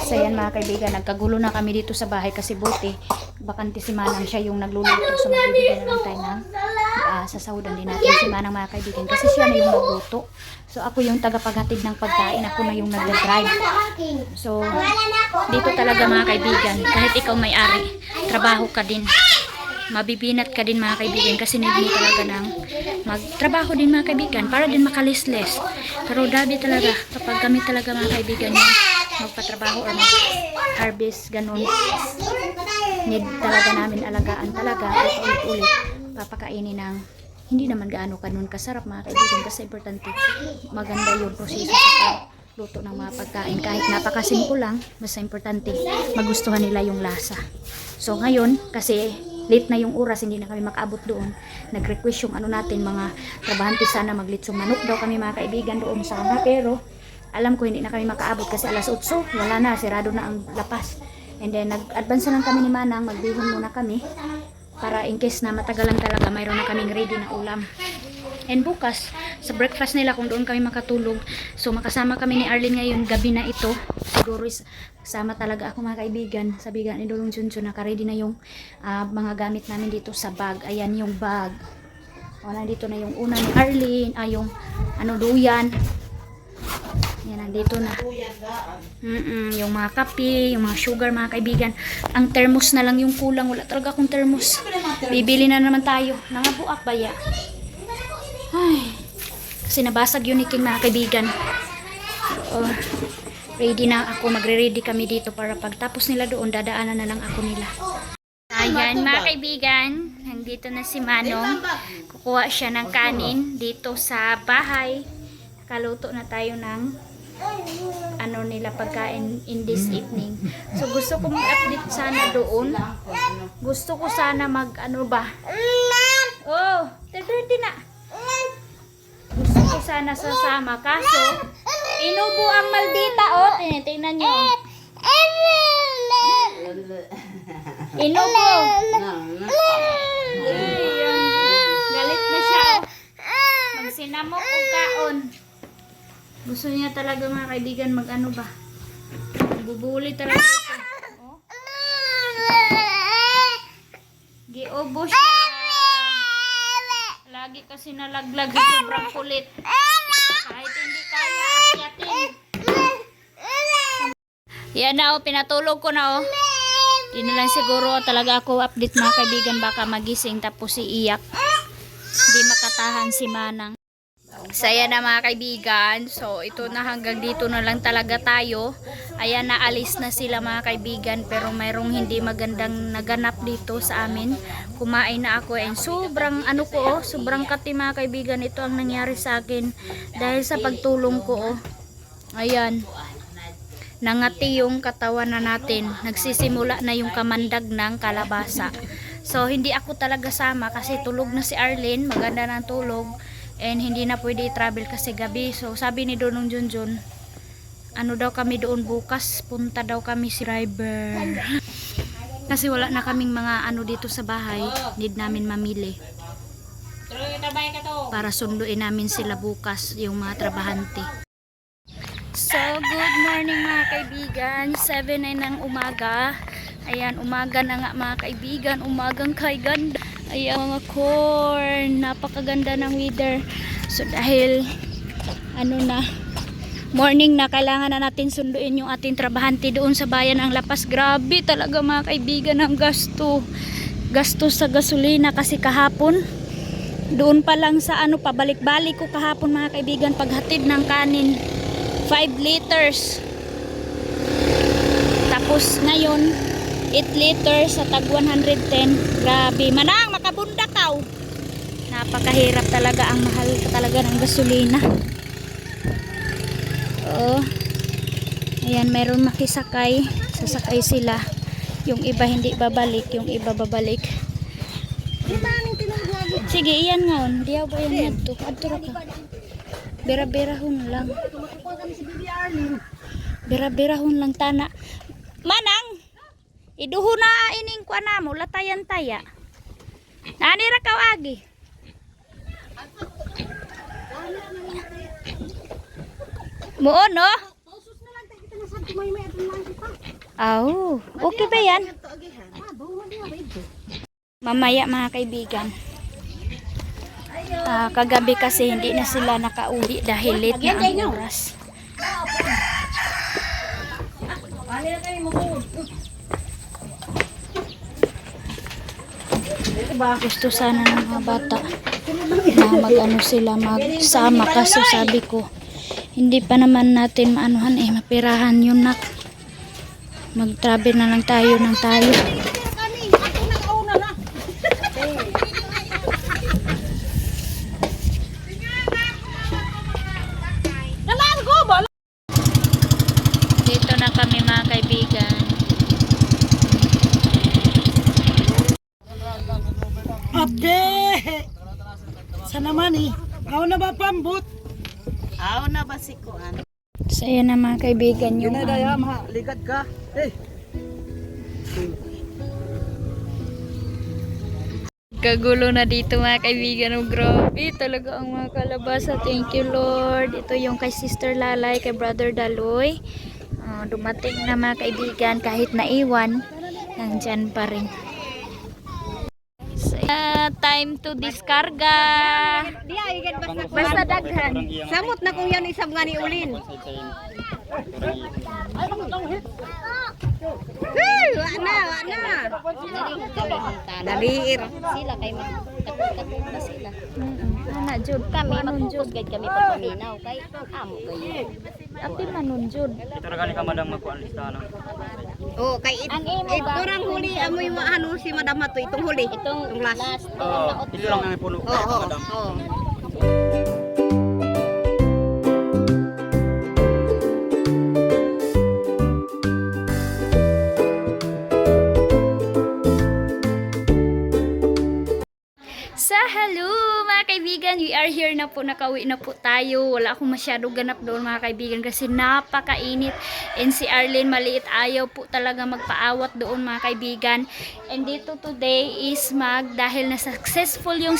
So yan mga kaibigan, nagkagulo na kami dito sa bahay kasi buti bakante si Manang, siya yung nagluluto. So magbibigyan na lang tayo ng sasahudan din natin si Manang mga kaibigan kasi siya na yung nagluto. So ako yung tagapaghatid ng pagkain, ako na yung nagdadrive. So dito talaga mga kaibigan, kahit ikaw may-ari, trabaho ka din. Mabibinat ka din mga kaibigan kasi need mo talaga ng magtrabaho din mga kaibigan para din makalisles. Pero dabi talaga kapag kami talaga mga kaibigan yung magpatrabaho or mag-harvest ganun, need talaga namin alagaan talaga at ulit-ulit papakainin ng hindi naman gaano kanun kasarap mga kaibigan kasi importante maganda yung proseso sa luto ng mga pagkain. Kahit napakasimple lang, basta importante magustuhan nila yung lasa. So ngayon kasi late na yung oras, hindi na kami makaabot doon. Nag-request yung ano natin, mga trabahante sana maglitsong manok daw kami mga kaibigan doon sana. Pero alam ko hindi na kami makaabot kasi alas 8, wala na, sirado na ang lapas. And then nag-advance lang kami ni Manang, magbihon muna kami para in case na matagalan talaga, mayroon na kaming ready na ulam. And bukas, sa breakfast nila kung doon kami makatulog. So makasama kami ni Arlene ngayon, gabi na ito. Siguro kasama talaga ako mga kaibigan. Sabi ni Dulong Junjun, naka-ready na yung mga gamit namin dito sa bag. Ayan yung bag. Wala dito na yung una ni Arlene, yung duyan. Yan, nandito na. Yung mga kape, yung mga sugar mga kaibigan. Ang thermos na lang yung kulang. Wala talaga akong thermos. Bibili na naman tayo. Nangabuak ba ya? Ay, kasi nabasag yun ni King mga kaibigan. Ready na ako. Magre-ready kami dito para pagtapos nila doon, dadaanan na lang ako nila. Ayan mga kaibigan, nandito na si Manong. Kukuha siya ng kanin dito sa bahay. Kaluto na tayo ng nila pagkain in this evening. So gusto ko mag-update sana doon. Gusto ko sana ready na. Gusto ko sana sasama kaso inubo ang maldita tinitingnan nyo. Inubo. Galit na siya. Magsinamok o kaon. Gusto niya talaga mga kaibigan bubuli talaga ito. Giubo siya. Lagi kasi nalaglag sa sobrang kulit. Kahit hindi kaya akyatin. Yan na pinatulog ko na Di na lang siguro talaga ako update mga kaibigan, baka magising tapos iiyak. Hindi makatahan si Manang. Saya na mga kaibigan. So ito na, hanggang dito na lang talaga tayo. Ayan, naalis na sila mga kaibigan, pero mayroong hindi magandang naganap dito sa amin. Kumain na ako and sobrang sobrang kati mga kaibigan. Ito ang nangyari sa akin dahil sa pagtulong ko Ayan, nangati yung katawan na natin. Nagsisimula na yung kamandag ng kalabasa. So hindi ako talaga sama kasi tulog na si Arlene, maganda ng tulog. And hindi na pwede i-travel kasi gabi. So sabi ni Donong Junjun, daw kami doon bukas, punta daw kami si driver. Kasi wala na kaming mga dito sa bahay, need namin mamili para sunduin namin sila bukas, yung mga trabahante. So good morning mga kaibigan, 7 na ng umaga. Ayan, umaga na nga mga kaibigan, umagang kay ganda. Ayan mga corn, napakaganda ng weather. So dahil morning na, kailangan na natin sunduin yung ating trabahante doon sa bayan ng Lapas. Grabe talaga mga kaibigan ang gasto sa gasolina kasi kahapon doon pa lang sa pabalik-balik ko kahapon mga kaibigan, paghatid ng kanin 5 liters, tapos ngayon 8 liters sa tag 110. Grabe, Manang, makabunda ka. Napakahirap talaga, ang mahal talaga ng gasolina. Ayan, meron makisakay, sasakay sila. Yung iba hindi babalik, yung iba babalik. Sige, iyan nga diyaw ba yan nadto? Adto ra ka. Bera-berahon lang. Bera-berahon lang tana. Manang, iduho na ining kuana mo, latayan-taya. Nani ra kaw agi? Muon no? Oh, okay ba yan? Mamaya mga kaibigan. Kagabi kasi hindi na sila nakauwi dahil late na ang oras. Gusto sana ng mga bata na mag-ano sila, magsama, kaso sabi ko hindi pa naman natin maanuhan mapirahan yun nak. Mag-travel na lang tayo ng tayo. Dito na kami mga kaibigan. Update! Sa naman Ako na ba pambut? Aw na ba si Kuan? So yan na mga kaibigan yung Dayam ha, ligad ka. kagulo na dito mga kaibigan. Oh, grabe talaga ang mga kalabasa. Thank you Lord. Ito yung kay Sister Lalay, kay Brother Daloy. Dumating na mga kaibigan, kahit naiwan nandyan pa rin. So, time to diskarga. Basta daghan. Samot na kung yan isang nga ni Ulin. Wala na. Daliir. Sila kay magtakot na sila. Ana jud Kami magpupos guide kami pagpaminaw kay amo kayo. Ati manunjud. Ito na ka madam magkuhan listahan. Oh, kay ito rang huli amoy maano si Madam Mato itong huli. Itong last. Ito lang ang puno. Madam. Oo. Sa hello mga kaibigan, we are here na po, nakauwi na po tayo. Wala akong masyado ganap doon mga kaibigan kasi napakainit. And si Arlene maliit, ayaw po talaga magpaawat doon mga kaibigan. And dito today is dahil na successful yung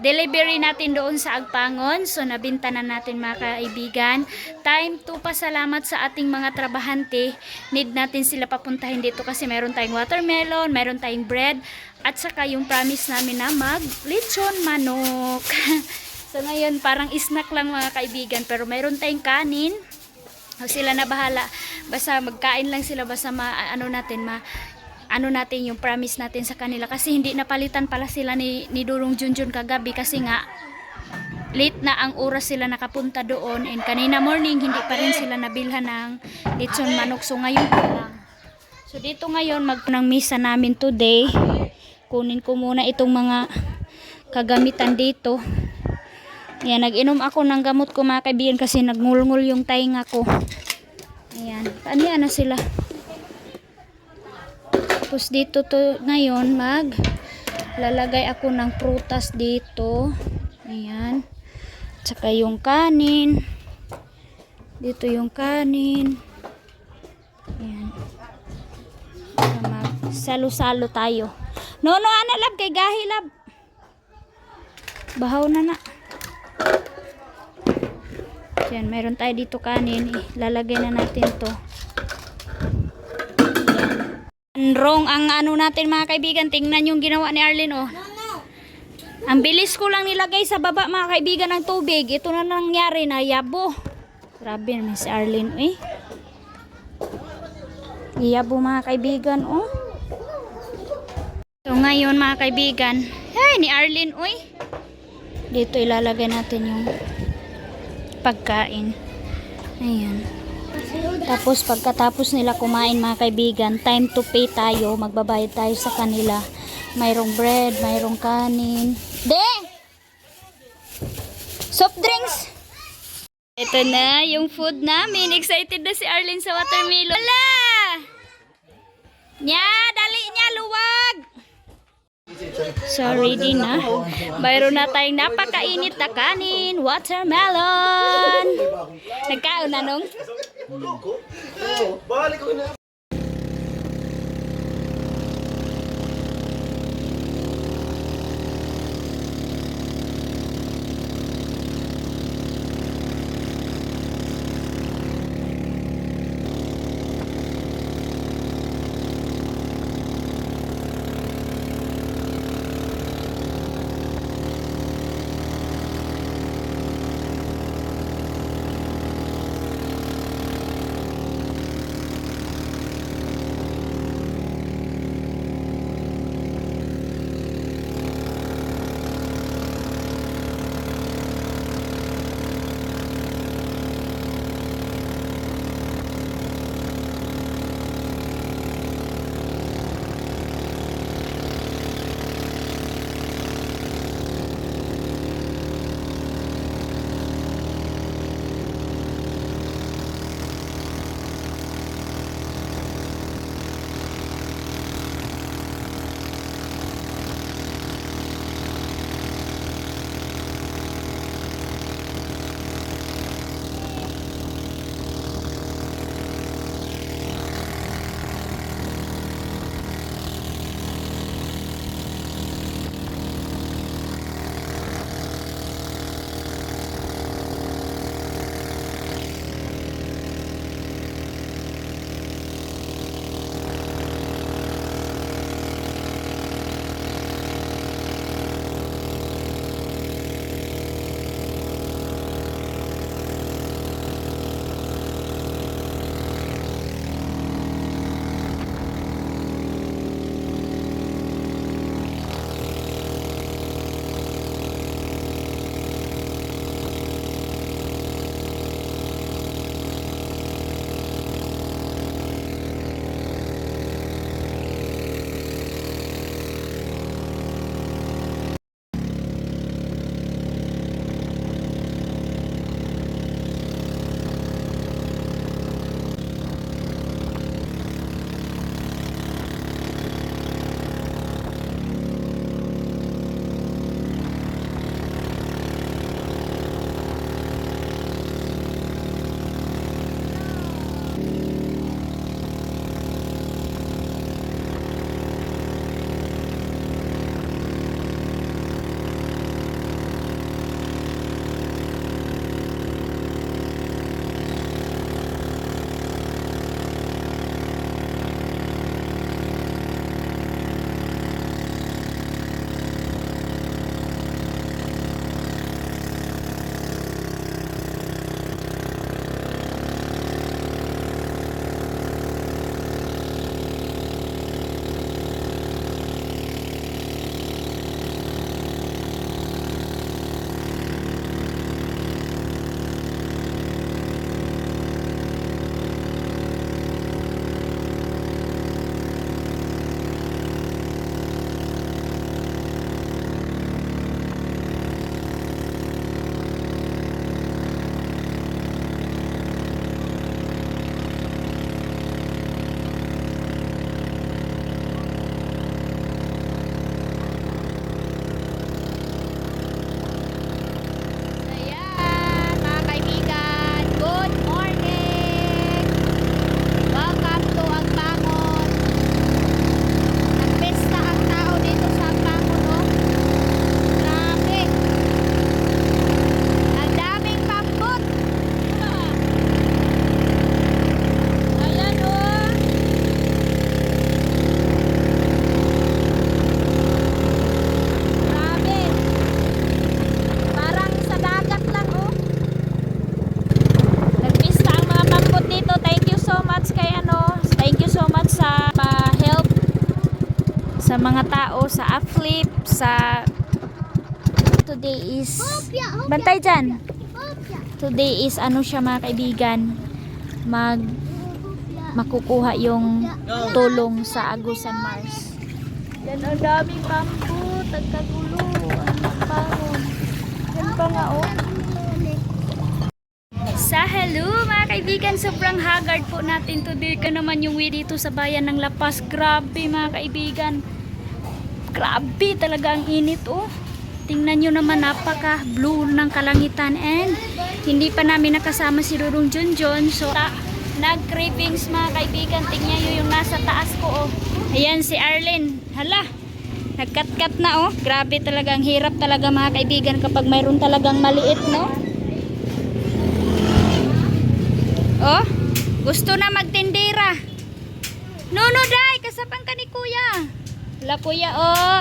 delivery natin doon sa Agpangon. So nabinta na natin mga kaibigan. Time to pasalamat sa ating mga trabahante. Need natin sila papuntahin dito kasi meron tayong watermelon, meron tayong bread, at saka yung promise namin na mag-lechon manok. So ngayon parang snack lang mga kaibigan, pero meron tayong kanin. So, sila na bahala. Basta magkain lang sila, basta ano natin yung promise natin sa kanila, kasi hindi napalitan pala sila ni Durong Junjun kagabi kasi nga late na ang oras sila nakapunta doon, and kanina morning hindi pa rin sila nabilhan ng lechon manok. So ngayon pa lang. So dito ngayon ng misa namin today. Kunin ko muna itong mga kagamitan dito. Ayan, nag-inom ako ng gamot ko mga kaibigan kasi nagngulngul yung tainga ko. Ayan, paano na sila. Tapos dito to ngayon lalagay ako ng prutas dito. Ayan. Tsaka yung kanin. Dito yung kanin. Ayan. Salo-salo tayo. No, ana lab kay gahi lab. Bahaw na. Ayan, meron tayo dito kanin. Lalagay na natin to. Wrong ang ano natin mga kaibigan. Tingnan yung ginawa ni Arlene oh. Ang bilis ko lang nilagay sa baba mga kaibigan ng tubig. Ito na nangyari na yabo. Grabe naman si Arlene eh. Yabo mga kaibigan oh. So ngayon mga kaibigan, ni Arlene uy. Dito ilalagay natin yung pagkain. Ayan. Tapos pagkatapos nila kumain mga kaibigan, time to pay tayo. Magbabayad tayo sa kanila. Mayroong bread, mayroong kanin. Soft drinks. Ito na yung food namin. Excited na si Arlene sa watermelon. Wala! Dali niya, luwag! So ready na. Mayroon na tayong napakainit na kanin, watermelon. Nagkaon na nung? sa mga tao, sa Aflip, sa today is bantay dyan. Today is ano siya mga kaibigan, makukuha yung tulong sa Agusan Mars. Yan ang daming bamboo, tagkagulo, ang bangon. Yan pa nga oh. Sa hello mga kaibigan, sobrang haggard po natin today. Ka naman yung way dito sa bayan ng La Paz. Grabe mga kaibigan. Grabe talaga ang init oh. Tingnan nyo naman, napaka blue ng kalangitan, and hindi pa namin nakasama si Rurong Junjun. So nag-cravings mga kaibigan. Tingnan nyo yung nasa taas ko oh. Ayan si Arlene. Hala, nagkat-kat na oh. Grabe talaga, ang hirap talaga mga kaibigan kapag mayroon talagang maliit, no? Oh, gusto na magtindera. No, day, kasapang ka ni kuya. Wala kuya, oh.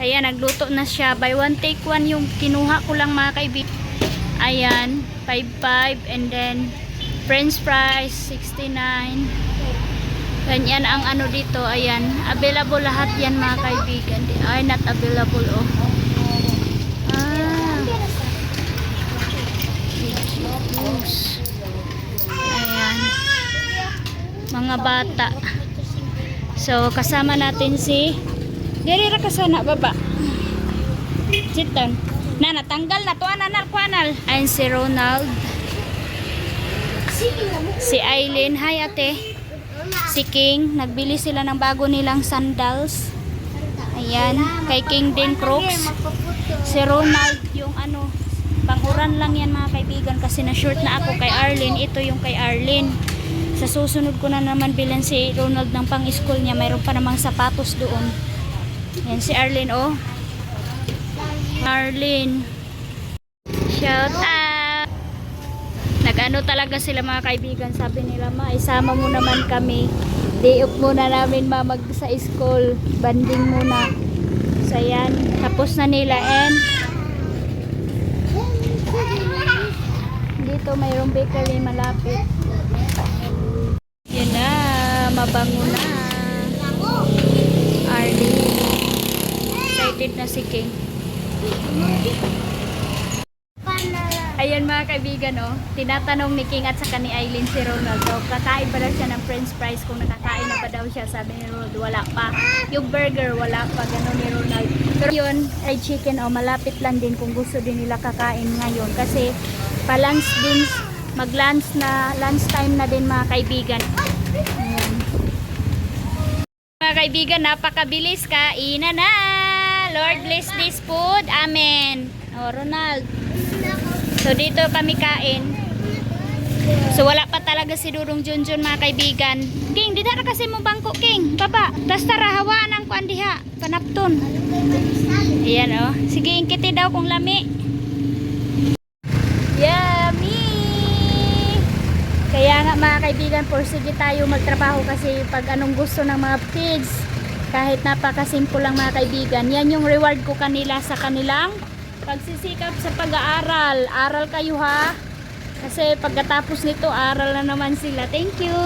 Ayan, nagluto na siya. By one take one yung kinuha ko lang mga kaibigan. Ayan, 5.5 and then french fries, 69. Ganyan ang ano dito. Ayan, available lahat yan mga kaibigan. Ay, not available, oh. Ah. Ayan. Mga bata. So, kasama natin si Diri ra ka sana baba. Sit down. Na natanggal na to anal kwanal. Ayan si Ronald. Si Aileen, hi ate. Si King, nagbili sila ng bago nilang sandals. Ayan, kay King din Crocs. Si Ronald, yung ano, pang-uran lang yan mga kaibigan kasi na-short na ako kay Arlene. Ito yung kay Arlene. Sa susunod ko na naman bilan si Ronald ng pang-school niya. Mayroon pa namang sapatos doon. Yan si Arlene oh. Arlene. Shout out. Nag-ano talaga sila mga kaibigan. Sabi nila, ma, isama mo naman kami. Day off muna namin ma mag sa school. Banding muna. So yan. Tapos na nila and dito mayroong bakery malapit. Yan na. Mabango na. Arlene. Excited na si King. Ayan mga kaibigan oh, tinatanong ni King at saka ni Aileen si Ronald daw, kakain pa daw siya ng french fries, kung nakakain na pa daw siya. Sabi ni Ronald, wala pa. Yung burger, wala pa, gano'n ni Ronald. Pero yun, fried chicken oh, malapit lang din kung gusto din nila kakain ngayon. Kasi pa-lunch din, mag-lunch na, lunch time na din mga kaibigan. Ayan. Mga kaibigan, napakabilis, kainan na. Lord bless this food. Amen. Oh, Ronald. So dito kami kain. So wala pa talaga si Durong Junjun mga kaibigan. King, di na kasi mo bangko King. Baba. Tas tara hawaan ang kuan diha. Panapton. Ayan oh. Sige, ingkiti daw kung lami. Yummy. Kaya nga mga kaibigan, sige tayo magtrabaho kasi pag anong gusto ng mga kids, kahit napakasimple lang mga kaibigan, yan yung reward ko kanila sa kanilang pagsisikap sa pag-aaral. Aral kayo ha. Kasi pagkatapos nito, aral na naman sila. Thank you.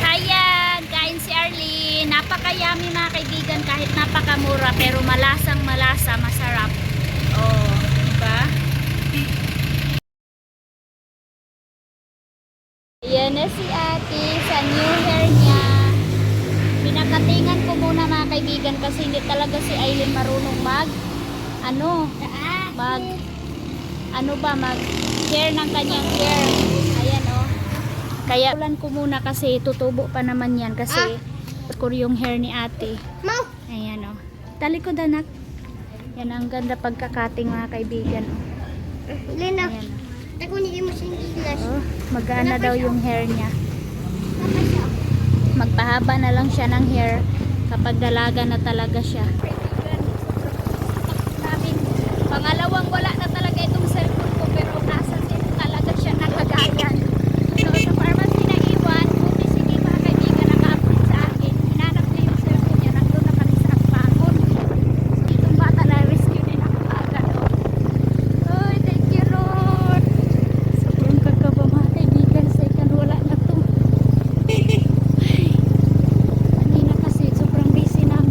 Ayan, kain si Arlene. Napaka-yummy mga kaibigan, kahit napakamura, pero malasang malasa, masarap. Oh, diba? Ayan na si ate sa new hair niya. Pinakatingan ko muna mga kaibigan kasi hindi talaga si Aileen marunong mag hair ng kanyang hair. Ayan oh. Kaya ulan ko muna kasi tutubo pa naman yan kasi ko yung hair ni ate. Ayan oh. Talikod anak. Yan ang ganda pagkakating mga kaibigan oh. Lena. Ayan oh. Oh, Magana daw yung hair niya. Magpahaba na lang siya ng hair kapag dalaga na talaga siya. Pangalawang wala na talaga itong cellphone ko, pero nasa din talaga siya nakagayan. So sa pharmacy na iwan, buti sige mga kaibigan naka-upload sa akin. Hinanap niya yung cellphone niya, nandun na kami sa Agbangon. So itong bata na rescue din ako agad. Oh, thank you Lord. Sobrang kakaba mga kaibigan, second wala na to. Kanina kasi sobrang busy namin.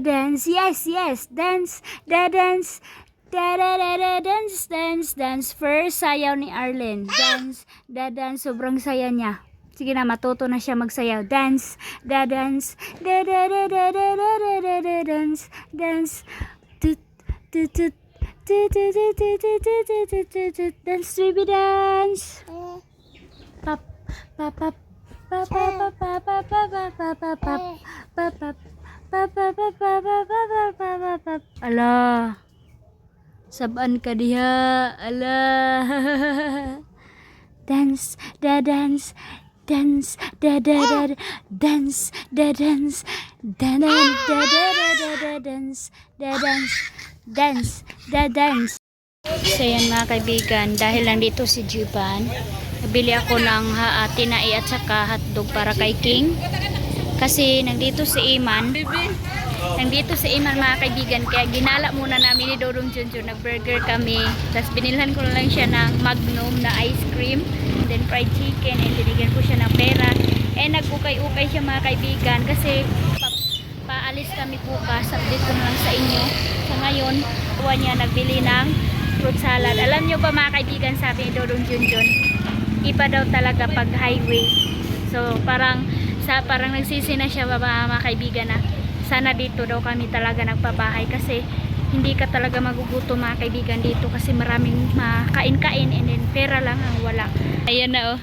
dance, yes, dance, dance, dance. First sayaw ni Arlen, dance, sobrang saya niya. Sige na, matuto na siya magsayaw. Dance, dance, dance, tut, tut, tut. Dance, baby, dance. Pop, pop, pop, pop, pop, pop, pop, pop, pop, pop, pop, pop. Ala, saban ka diha, ala. Dance, dance, dance, dance, dance, dance, dance. So yan mga kaibigan, dahil nandito si Juban, nabili ako ng tinai at saka hotdog para kay King. Kasi nandito si Iman mga kaibigan, kaya ginala muna namin ni Dodong Junjun, nag-burger kami. Tapos binilhan ko na lang siya ng Magnum na ice cream, and then fried chicken, and binigyan ko siya ng pera. And nag-ukay-ukay siya mga kaibigan kasi paalis kami bukas, update ko na lang sa inyo. So ngayon, kuha niya nagbili ng fruit salad. Alam nyo ba mga kaibigan, sabi ni Dodong Junjun, iba daw talaga pag highway. So parang nagsisi na siya mga kaibigan na sana dito daw kami talaga nagpabahay kasi hindi ka talaga magugutom mga kaibigan dito kasi maraming makain-kain and then pera lang ang wala. Ayan na oh.